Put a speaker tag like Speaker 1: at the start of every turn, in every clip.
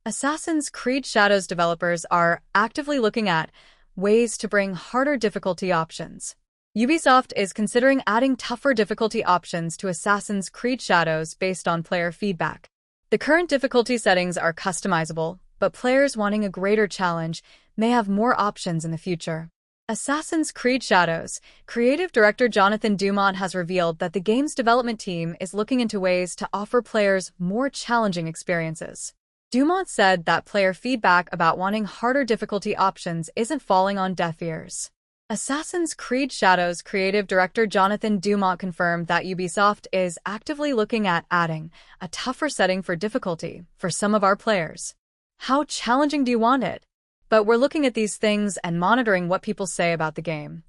Speaker 1: Assassin's Creed Shadows developers are actively looking at ways to bring harder difficulty options. Ubisoft is considering adding tougher difficulty options to Assassin's Creed Shadows based on player feedback. The current difficulty settings are customizable, but players wanting a greater challenge may have more options in the future. Assassin's Creed Shadows creative director Jonathan Dumont has revealed that the game's development team is looking into ways to offer players more challenging experiences. Dumont said that player feedback about wanting harder difficulty options isn't falling on deaf ears. Assassin's Creed Shadows creative director Jonathan Dumont confirmed that Ubisoft is actively looking at adding a tougher setting for difficulty for some of our players. How challenging do you want it? But we're looking at these things and monitoring what people say about the game.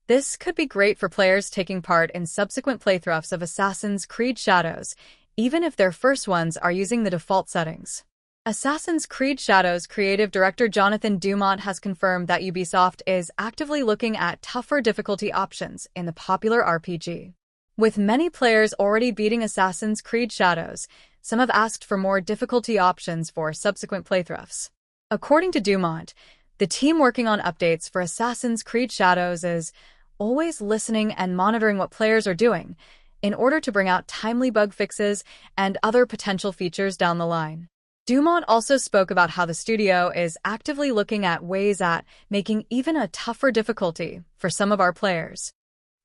Speaker 1: This could be great for players taking part in subsequent playthroughs of Assassin's Creed Shadows, even if their first ones are using the default settings. Assassin's Creed Shadows creative director Jonathan Dumont has confirmed that Ubisoft is actively looking at tougher difficulty options in the popular RPG. With many players already beating Assassin's Creed Shadows, some have asked for more difficulty options for subsequent playthroughs. According to Dumont, the team working on updates for Assassin's Creed Shadows is always listening and monitoring what players are doing in order to bring out timely bug fixes and other potential features down the line. Dumont also spoke about how the studio is actively looking at ways at making even a tougher difficulty for some of our players.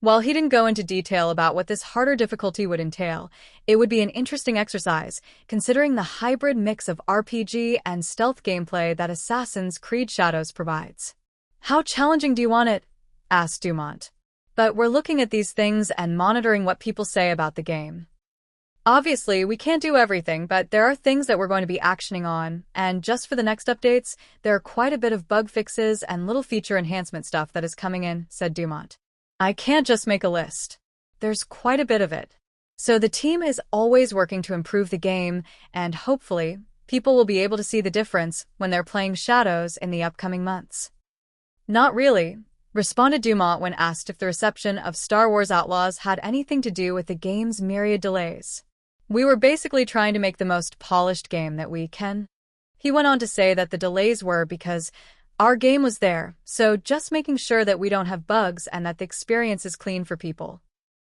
Speaker 1: While he didn't go into detail about what this harder difficulty would entail, it would be an interesting exercise, considering the hybrid mix of RPG and stealth gameplay that Assassin's Creed Shadows provides. How challenging do you want it? Asked Dumont. But we're looking at these things and monitoring what people say about the game. Obviously, we can't do everything, but there are things that we're going to be actioning on, and just for the next updates, there are quite a bit of bug fixes and little feature enhancement stuff that is coming in, said Dumont. I can't just make a list. There's quite a bit of it. So the team is always working to improve the game, and hopefully, people will be able to see the difference when they're playing Shadows in the upcoming months. Not really, responded Dumont when asked if the reception of Star Wars Outlaws had anything to do with the game's myriad delays. We were basically trying to make the most polished game that we can. He went on to say that the delays were because our game was there, so just making sure that we don't have bugs and that the experience is clean for people.